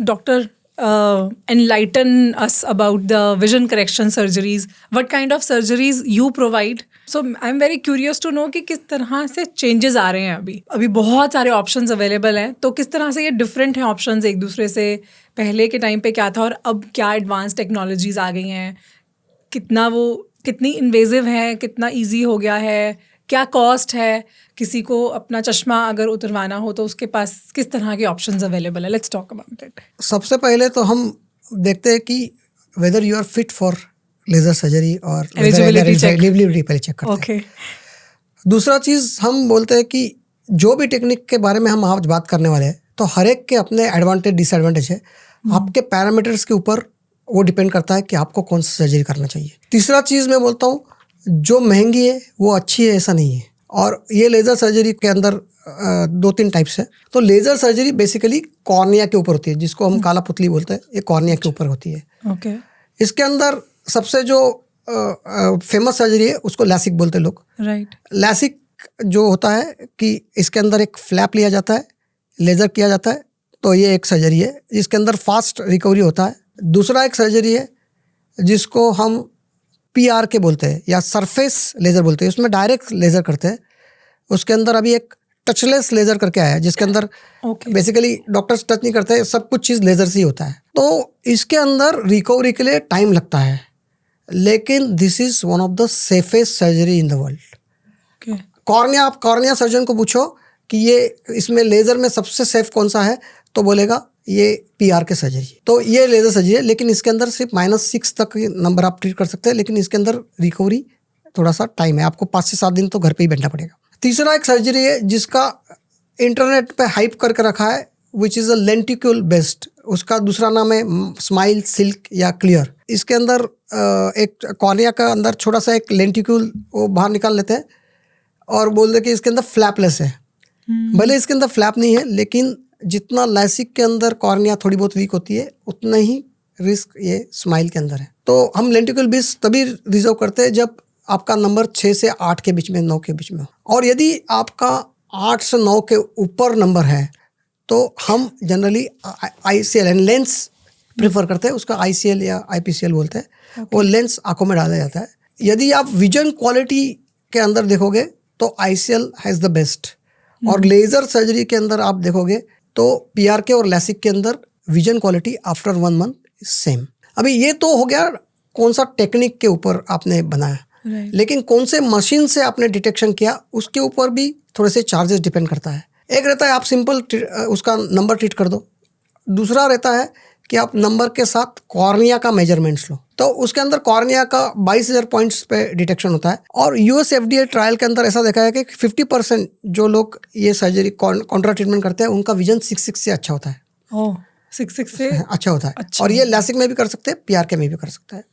doctor, enlighten us about the vision correction surgeries. What kind of surgeries you provide? So I'm very curious to know कि किस तरह से changes आ रहे हैं अभी बहुत सारे options available हैं, तो किस तरह से ये different हैं options एक दूसरे से, पहले के टाइम पे क्या था और अब क्या advanced technologies आ गई हैं, कितनी invasive है, कितना easy हो गया है, क्या cost है, किसी को अपना चश्मा अगर उतरवाना हो तो उसके पास किस तरह के ऑप्शंस अवेलेबल है. Let's talk about it. सबसे पहले तो हम देखते हैं कि whether you are fit for laser surgery और एलिजिबिलिटी पहले चेक करते हैं. दूसरा चीज़ हम बोलते हैं कि जो भी टेक्निक के बारे में हम आज बात करने वाले हैं तो हर एक के अपने एडवांटेज डिसएडवांटेज है. आपके पैरामीटर्स के ऊपर वो डिपेंड करता है कि आपको कौन सी सर्जरी करना चाहिए. तीसरा चीज़ मैं बोलता हूँ, जो महंगी है वो अच्छी है ऐसा नहीं है. और ये लेज़र सर्जरी के अंदर 2-3 टाइप्स है. तो लेज़र सर्जरी बेसिकली कॉर्निया के ऊपर होती है, जिसको हम काला पुतली बोलते हैं. ये कॉर्निया के ऊपर होती है. ओके. इसके अंदर सबसे जो फेमस सर्जरी है उसको लैसिक बोलते हैं लोग. राइट. लैसिक जो होता है कि इसके अंदर एक फ्लैप लिया जाता है, लेज़र किया जाता है. तो ये एक सर्जरी है जिसके अंदर फास्ट रिकवरी होता है. दूसरा एक सर्जरी है जिसको हम PRK बोलते हैं या सरफेस लेज़र बोलते हैं. उसमें डायरेक्ट लेज़र करते हैं. उसके अंदर अभी एक टचलेस लेज़र करके आया है जिसके अंदर बेसिकली डॉक्टर्स टच नहीं करते, सब कुछ चीज़ लेज़र से ही होता है. तो इसके अंदर रिकवरी के लिए टाइम लगता है, लेकिन this is one of the safest surgery in the world. Cornea, आप कॉर्निया सर्जन को पूछो कि ये इसमें लेज़र में सबसे सेफ कौन सा है तो बोलेगा ये PRK सर्जरी. तो ये लेज़र सर्जरी है, लेकिन इसके अंदर सिर्फ -6 तक नंबर आप ट्रीट कर सकते हैं, लेकिन इसके अंदर रिकवरी थोड़ा सा टाइम है. आपको 5 से 7 दिन तो घर पे ही बैठना पड़ेगा. तीसरा एक सर्जरी है जिसका इंटरनेट पे हाइप करके रखा है, which is a lenticule based. उसका दूसरा नाम है स्माइल सिल्क या क्लियर. इसके अंदर एक कॉर्निया का अंदर छोटा सा एक लेंटिक्यूल वो बाहर निकाल लेते हैं और बोलते हैं कि इसके अंदर फ्लैपलेस है. भले इसके अंदर फ्लैप नहीं है, लेकिन जितना लैसिक के अंदर कॉर्निया थोड़ी बहुत वीक होती है उतना ही रिस्क ये स्माइल के अंदर है. तो हम लेंटिक्यूल बेस तभी रिजर्व करते हैं जब आपका नंबर 6 से 8 के बीच में, 9 के बीच में हो. और यदि आपका 8 से 9 के ऊपर नंबर है तो हम generally ICL and lens prefer करते हैं. उसका ICL या IPCL बोलते हैं. वो लेंस आंखों में डाला जाता है. यदि आप विजन क्वालिटी के अंदर देखोगे तो ICL हैज़ द बेस्ट. और लेज़र सर्जरी के अंदर आप देखोगे तो PRK और लैसिक के अंदर vision quality after 1 month same. अभी ये तो हो गया कौन सा टेक्निक के ऊपर आपने बनाया. लेकिन कौन से मशीन से आपने डिटेक्शन किया उसके ऊपर भी थोड़े से चार्जेस डिपेंड करता है. एक रहता है आप सिंपल उसका नंबर ट्रीट कर दो. दूसरा रहता है कि आप नंबर के साथ कॉर्निया का मेजरमेंट्स लो. तो उसके अंदर कॉर्निया का 22,000 पॉइंट्स पे डिटेक्शन होता है. और US FDA ट्रायल के अंदर ऐसा देखा है कि 50% जो लोग ये सर्जरी कॉन्ट्रा ट्रीटमेंट करते हैं उनका विजन 6 से अच्छा होता है. 6 से अच्छा होता है. और ये लैसिक में भी कर सकते हैं, PRK में भी कर सकता है.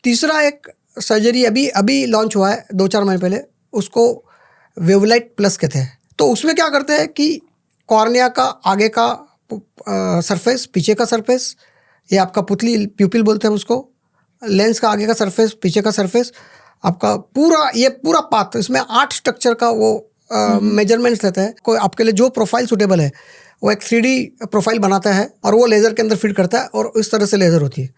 तीसरा एक सर्जरी अभी लॉन्च हुआ है 2-4 महीने पहले, उसको वेवलाइट प्लस कहते हैं. तो उसमें क्या करते हैं कि कॉर्निया का आगे का सरफेस, पीछे का सरफेस, ये आपका पुतली प्यूपिल बोलते हैं उसको, लेंस का आगे का सरफेस, पीछे का सरफेस, आपका पूरा पाथ, इसमें 8 स्ट्रक्चर का वो मेजरमेंट्स लेते हैं. कोई आपके लिए जो प्रोफाइल सूटेबल है वो एक 3D प्रोफाइल बनाता है और वो लेज़र के अंदर फिट करता है और इस तरह से लेज़र होती है.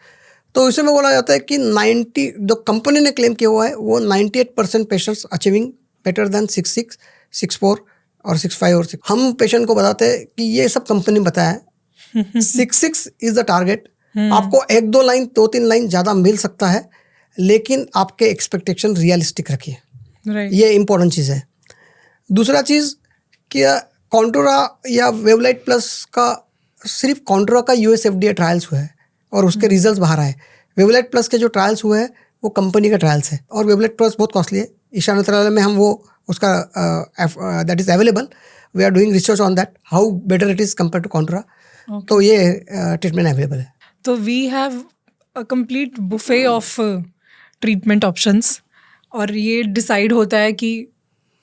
तो इसमें बोला जाता है कि 90 जो कंपनी ने क्लेम किया हुआ है वो 98% पेशेंट्स अचीविंग बेटर देन 6'6", 6'4" और 6'5" और 6. हम पेशेंट को बताते हैं कि ये सब कंपनी बताया है. 6'6" इज द टारगेट. आपको 1-2 लाइन, 2-3 लाइन ज़्यादा मिल सकता है, लेकिन आपके एक्सपेक्टेशन रियलिस्टिक रखिए. ये इंपॉर्टेंट चीज़ है. दूसरा चीज़ कि कॉन्टूरा या वेवलाइट प्लस का सिर्फ कॉन्टूरा का US FDA ट्रायल्स हुआ है और उसके रिजल्ट्स बाहर आए. वेवलाइट प्लस के जो ट्रायल्स हुए हैं वो कंपनी का ट्रायल्स है और वेवलाइट प्लस बहुत कॉस्टली है. ईशा नेत्रालय में हम वो उसका that is available. We are doing research on that how better it is compare to Contoura. तो ये ट्रीटमेंट अवेलेबल है. तो we have a complete buffet of treatment options और ये डिसाइड होता है कि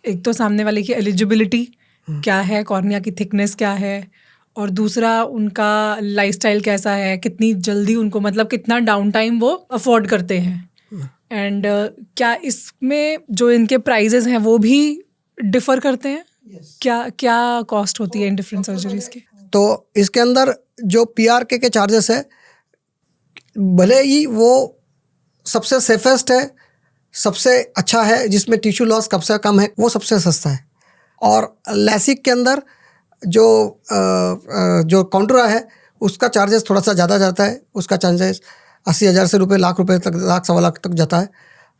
एक तो सामने वाले की एलिजिबिलिटी क्या है, कॉर्निया की थिकनेस क्या है, और दूसरा उनका लाइफस्टाइल कैसा है, कितनी जल्दी उनको मतलब कितना डाउन टाइम वो अफोर्ड करते हैं. एंड क्या इसमें जो इनके प्राइजेस हैं वो भी डिफर करते हैं? क्या क्या कॉस्ट होती है इन डिफरेंट सर्जरीज की? तो इसके अंदर जो PRK के चार्जेस है, भले ही वो सबसे सेफेस्ट है, सबसे अच्छा है, जिसमें टिश्यू लॉस सबसे कम है, वो सबसे सस्ता है। और LASIK के अंदर जो कॉन्टूरा है उसका चार्जेस थोड़ा सा ज़्यादा जाता है, उसका चार्जेस 80,000 से लाख रुपए तक, लाख सवा लाख तक जाता है।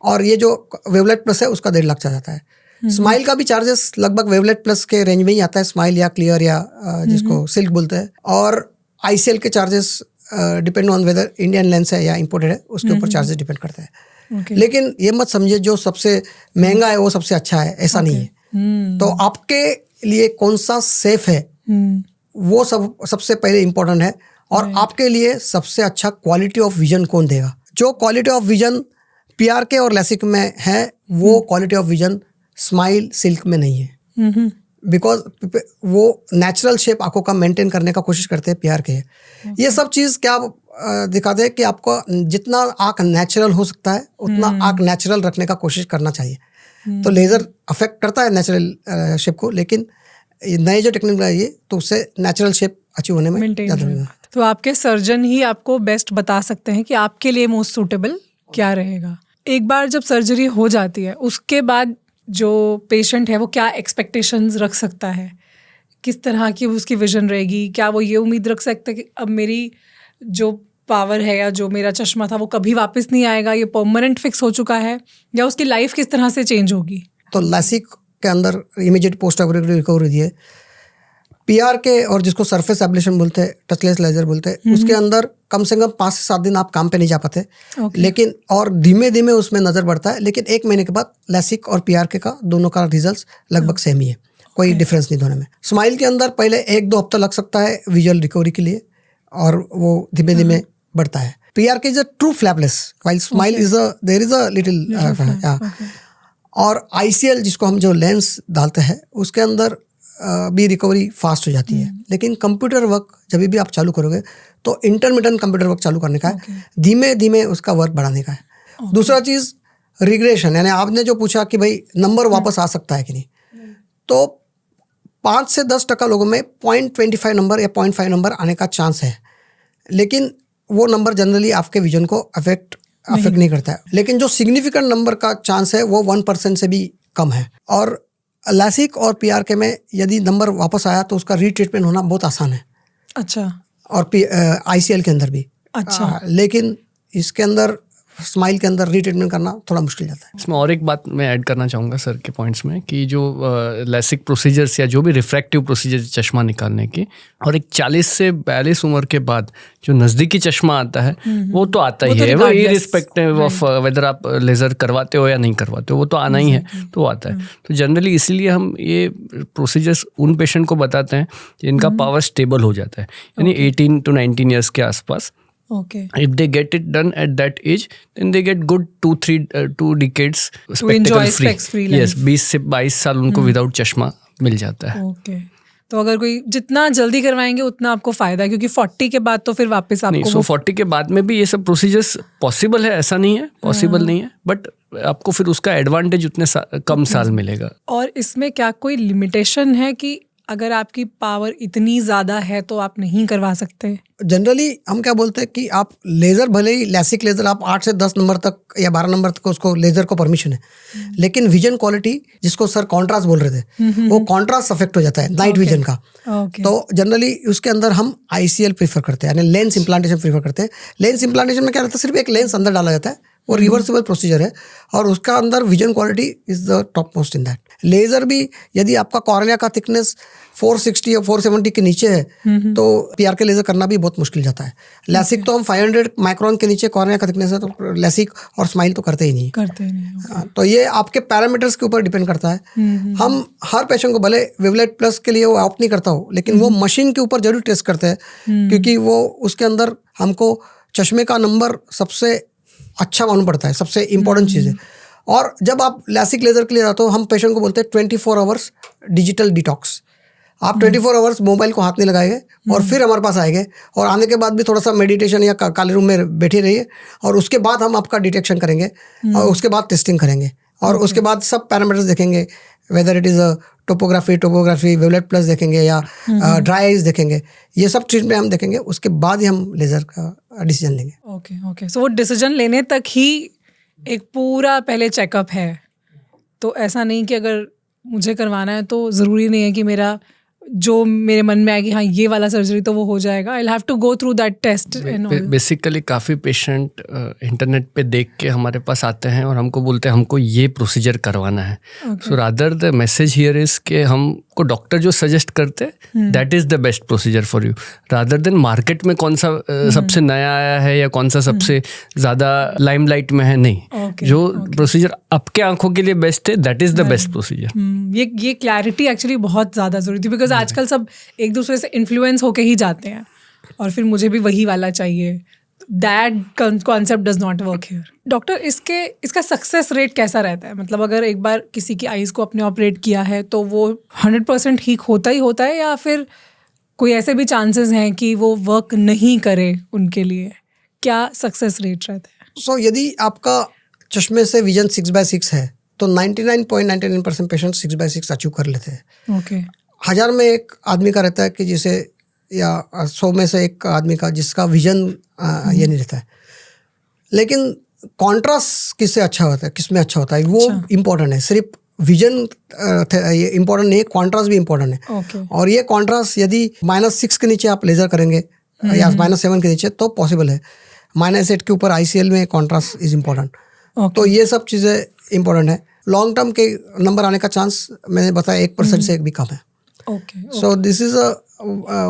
और ये जो वेवलेट प्लस है उसका 1.5 लाख चला जाता है। स्माइल का भी चार्जेस लगभग वेवलेट प्लस के रेंज में ही आता है, स्माइल या क्लियर या जिसको सिल्क बोलते हैं। और ICL के charges depend on whether Indian lens है या इम्पोर्टेड है, उसके ऊपर चार्जेस डिपेंड करते हैं। लेकिन ये मत समझिए जो सबसे महंगा है वो सबसे अच्छा है, ऐसा नहीं है। तो आपके लिए कौन सा सेफ है वो सबसे पहले इम्पोर्टेंट है। और आपके लिए सबसे अच्छा क्वालिटी ऑफ विजन कौन देगा। जो क्वालिटी ऑफ विजन PRK और LASIK में है वो quality of vision smile silk में नहीं है। बिकॉज वो नेचुरल शेप आंखों का मेंटेन करने का कोशिश करते हैं PRK। ये सब चीज़ क्या दिखाते हैं कि आपको जितना आंख नेचुरल हो सकता है उतना आंख नेचुरल रखने का कोशिश करना चाहिए। तो लेज़र अफेक्ट करता है नेचुरल शेप को, लेकिन नए जो टेक्निक है तो उससे नेचुरल शेप अचीव होने में ज़्यादा। तो आपके सर्जन ही आपको बेस्ट बता सकते हैं कि आपके लिए मोस्ट सूटेबल क्या रहेगा। एक बार जब सर्जरी हो जाती है उसके बाद जो पेशेंट है वो क्या एक्सपेक्टेशंस रख सकता है, किस तरह की उसकी विजन रहेगी? क्या वो ये उम्मीद रख सकता है कि अब मेरी जो पावर है या जो मेरा चश्मा था वो कभी वापस नहीं आएगा, ये परमानेंट फिक्स हो चुका है, या उसकी लाइफ किस तरह से चेंज होगी? तो LASIK के अंदर इमीडिएट पोस्ट ऑपरेटिव रिकवरी दी है। PRK और जिसको सरफेस एब्लेशन बोलते हैं, टचलेस लेजर बोलते हैं, उसके अंदर कम से कम 5 से 7 दिन आप काम पे नहीं जा पाते। लेकिन और धीमे धीमे उसमें नज़र बढ़ता है, लेकिन 1 महीने के बाद LASIK और PRK का दोनों का रिजल्ट लगभग सेम ही है, कोई डिफरेंस नहीं दोनों में। स्माइल के अंदर पहले 1-2 हफ्ता लग सकता है विजुअल रिकवरी के लिए, और वो धीमे धीमे बढ़ता है। PRK is a true flapless, while smile is there is a little. और ICL जिसको हम जो लेंस डालते हैं उसके अंदर भी रिकवरी फास्ट हो जाती है। लेकिन कंप्यूटर वर्क जब भी आप चालू करोगे तो इंटरमिटेंट कंप्यूटर वर्क चालू करने का है, धीमे धीमे उसका वर्क बढ़ाने का है। दूसरा चीज़ रिग्रेशन, यानी आपने जो पूछा कि भाई नंबर वापस आ सकता है कि नहीं, तो 5 से 10% लोगों में 0.25 नंबर या 0.5 नंबर आने का चांस है, लेकिन वो नंबर जनरली आपके विजन को अफेक्ट नहीं करता है। लेकिन जो सिग्निफिकेंट नंबर का चांस है वो 1% से भी कम है। और LASIK और PRK में यदि नंबर वापस आया तो उसका रीट्रीटमेंट होना बहुत आसान है। अच्छा। और ICL के अंदर भी। अच्छा। लेकिन इसके अंदर स्माइल के अंदर रीट्रीटमेंट करना थोड़ा मुश्किल जाता है। इसमें और एक बात मैं ऐड करना चाहूँगा सर के पॉइंट्स में, कि जो LASIK प्रोसीजर्स या जो भी रिफ्रैक्टिव प्रोसीजर चश्मा निकालने की, और एक 40 से 42 उम्र के बाद जो नज़दीकी चश्मा आता है वो तो आता ही है, वो इरिस्पेक्टिव ऑफ वेदर आप लेज़र करवाते हो या नहीं करवाते हो, वो तो आना ही है, तो वो आता है। तो जनरली इसीलिए हम ये प्रोसीजर्स उन पेशेंट को बताते हैं जिनका पावर स्टेबल हो जाता है, यानी 18 to 19 ईयर्स के आसपास। Okay. If they get it done at that age, then they get good 2 decades to enjoy specs-free life. Yes, 20 से 22 साल उनको विदाउट चश्मा मिल जाता है। Okay. तो अगर कोई जितना जल्दी करवाएंगे उतना आपको फायदा है, क्योंकि 40 के बाद तो फिर वापस आपको नहीं, 40 के बाद में भी ये सब प्रोसीजर्स पॉसिबल है, ऐसा नहीं है पॉसिबल नहीं है, बट आपको फिर उसका एडवांटेज उतने कम साल मिलेगा। और इसमें क्या कोई लिमिटेशन है कि अगर आपकी पावर इतनी ज़्यादा है तो आप नहीं करवा सकते? जनरली हम क्या बोलते हैं कि आप लेज़र, भले ही LASIK लेज़र आप 8 से 10 नंबर तक या 12 नंबर तक उसको लेज़र को परमिशन है, लेकिन विजन क्वालिटी जिसको सर कॉन्ट्रास्ट बोल रहे थे, वो कॉन्ट्रास्ट अफेक्ट हो जाता है नाइट विजन का। तो जनरली उसके अंदर हम ICL प्रीफर करते हैं, यानी लेंस इम्प्लांटेशन प्रीफर करते हैं। लेंस इम्प्लांटेशन में क्या रहता है, सिर्फ एक लेंस अंदर डाला जाता है, वो रिवर्सिबल प्रोसीजर है, और उसका अंदर vision quality is the top most in that. Laser भी यदि आपका कॉर्निया का थिकनेस 460 या 470 के नीचे है तो PRK लेज़र करना भी बहुत मुश्किल जाता है। LASIK तो हम 500 माइक्रोन के नीचे कॉर्निया का थिकनेस है तो LASIK और स्माइल तो करते ही नहीं। तो ये आपके पैरामीटर्स के ऊपर डिपेंड करता है। हम हर पेशेंट को, भले वेवलेट प्लस के लिए वो ऑप्ट नहीं करता हो, लेकिन वो मशीन के ऊपर जरूर टेस्ट करते हैं, क्योंकि वो उसके अंदर हमको चश्मे का नंबर सबसे अच्छा मालूम पड़ता है, सबसे इम्पोर्टेंट चीज़ है। और जब आप LASIK लेज़र के लिए जाते हो, हम पेशेंट को बोलते हैं 24 आवर्स डिजिटल डिटॉक्स। आप 24 आवर्स मोबाइल को हाथ नहीं लगाएंगे और फिर हमारे पास आएंगे, और आने के बाद भी थोड़ा सा मेडिटेशन या काले रूम में बैठे रहिए, और उसके बाद हम आपका डिटेक्शन करेंगे और उसके बाद टेस्टिंग करेंगे, और उसके बाद सब पैरामीटर्स देखेंगे, whether it is a topography wavelet plus देखेंगे या ड्राई आइज देखेंगे, ये सब ट्रीटमेंट हम देखेंगे, उसके बाद ही हम लेज़र का डिसीजन लेंगे। ओके, सो वो डिसीजन लेने तक ही एक पूरा पहले चेकअप है, तो ऐसा नहीं कि अगर मुझे करवाना है तो ज़रूरी नहीं है कि मेरा जो मेरे मन में आएगी हाँ ये वाला सर्जरी तो वो हो जाएगा, I will have to go through that test and all. Basically काफ़ी पेशेंट इंटरनेट पे देख के हमारे पास आते हैं और हमको बोलते हैं हमको ये प्रोसीजर करवाना है। So rather the message here is के हमको डॉक्टर जो सजेस्ट करते that is the best procedure for you, rather than market में कौन सा सबसे नया आया है या कौन सा सबसे ज़्यादा लाइमलाइट में है, नहीं, जो प्रोसीजर आपके आंखों के लिए बेस्ट है that is the best procedure. ये क्लैरिटी एक्चुअली बहुत ज़्यादा ज़रूरी थी, बिकॉज आजकल सब एक दूसरे से इन्फ्लुएंस होके ही जाते हैं और फिर मुझे भी वही वाला चाहिए, that concept does not work here. Doctor, इसका सक्सेस रेट कैसा रहता है? मतलब अगर एक बार किसी की आईज को अपने ऑपरेट किया है तो वो 100% ठीक होता ही होता है, या फिर कोई ऐसे भी चांसेस हैं कि वो वर्क नहीं करे उनके लिए? क्या सक्सेस रेट रहता है? सो यदि आपका चश्मे से विजन 6/6 है तो 99.99% पेशेंट 6/6 अचीव कर लेते हैं। ओके, 1000 में एक आदमी का रहता है कि जिसे, या 100 में से एक आदमी का जिसका विजन ये नहीं रहता है। लेकिन कॉन्ट्रास्ट किससे अच्छा होता है, किसमें अच्छा होता है, वो इम्पोर्टेंट है। सिर्फ विजन ये इम्पोर्टेंट नहीं है, कॉन्ट्रास्ट भी इम्पोर्टेंट है। ओके, और ये कॉन्ट्रास्ट यदि -6 के नीचे आप लेज़र करेंगे या -7 के नीचे तो पॉसिबल है। -8 के ऊपर ICL में कॉन्ट्रास्ट इज इम्पोर्टेंट। तो ये सब चीज़ें इम्पोर्टेंट है। लॉन्ग टर्म के नंबर आने का चांस मैंने बताया 1% से भी कम है। Okay, So this is a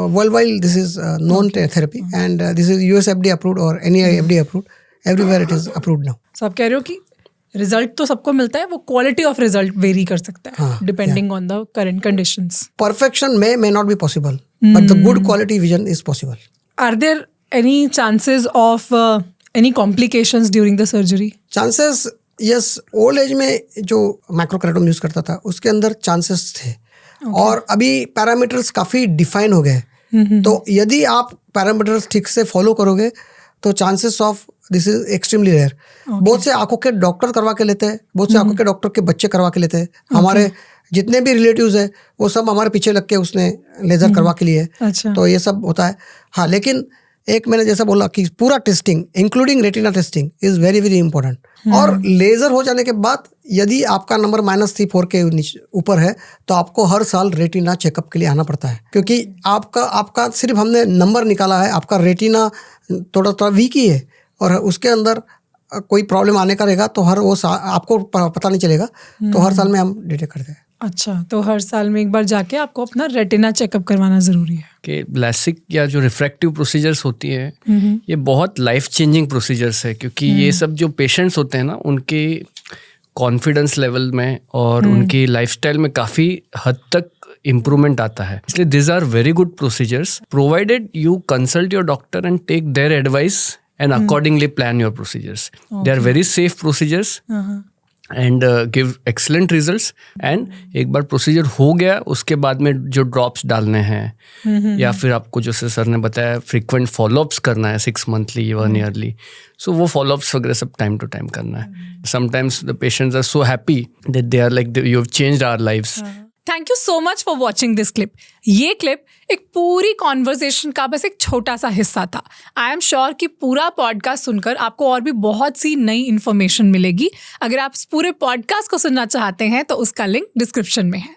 worldwide, this is a known therapy and this is US FDA approved or any FDA approved. Everywhere it is approved now. So आप कह रहे हो कि रिजल्ट तो सबको मिलता है, वो क्वालिटी ऑफ रिजल्ट वेरी कर सकता है depending on the current conditions. Perfection may not be possible, but the good quality vision is possible. Are there any chances of any complications during the surgery? Chances, yes, old age में जो microkeratome use करता था उसके अंदर chances थे। और अभी parameters काफ़ी डिफाइन हो गए, तो यदि आप पैरामीटर्स ठीक से फॉलो करोगे तो chances of this is extremely rare. बहुत से आंखों के डॉक्टर करवा के लेते हैं, बहुत से आंखों के डॉक्टर के बच्चे करवा के लेते हैं। हमारे जितने भी रिलेटिव्स हैं वो सब हमारे पीछे लग के उसने लेज़र करवा के लिए। अच्छा। तो ये सब होता है। हाँ, लेकिन एक मैंने जैसा बोला कि पूरा testing including retina testing is very very important. और लेज़र हो जाने के बाद यदि आपका नंबर -3-4 के ऊपर है तो आपको हर साल रेटिना चेकअप के लिए आना पड़ता है, क्योंकि आपका सिर्फ हमने नंबर निकाला है, आपका रेटिना थोड़ा वीक ही है और उसके अंदर कोई प्रॉब्लम आने का रहेगा तो आपको पता नहीं चलेगा। तो हर साल में हम डिटेक्ट करते हैं। अच्छा, तो हर साल में एक बार जाके आपको अपना रेटिना चेकअप करवाना ज़रूरी है। कि लैसिक या जो रिफ्रैक्टिव प्रोसीजर्स होती है ये बहुत लाइफ चेंजिंग प्रोसीजर्स है, क्योंकि ये सब जो पेशेंट्स होते हैं ना उनके कॉन्फिडेंस लेवल में और उनकी लाइफस्टाइल में काफ़ी हद तक इम्प्रूवमेंट आता है। इसलिए this are very good procedures provided you consult your doctor and take their advice and accordingly plan your procedures. They are very safe procedures and give excellent results. And एक बार procedure हो गया उसके बाद में जो ड्रॉप्स डालने हैं या फिर आपको जैसे सर ने बताया फ्रीक्वेंट फॉलोअप्स करना है 6 मंथली 1 ईयरली, सो वो फॉलोअप्स वगैरह सब टाइम टू टाइम करना है। Sometimes the patients are so happy that they are like you have changed our lives. Thank you so much for watching this clip. ये clip एक पूरी कॉन्वर्सेशन का बस एक छोटा सा हिस्सा था। आई एम श्योर कि पूरा पॉडकास्ट सुनकर आपको और भी बहुत सी नई इन्फॉर्मेशन मिलेगी। अगर आप इस पूरे पॉडकास्ट को सुनना चाहते हैं तो उसका लिंक डिस्क्रिप्शन में है।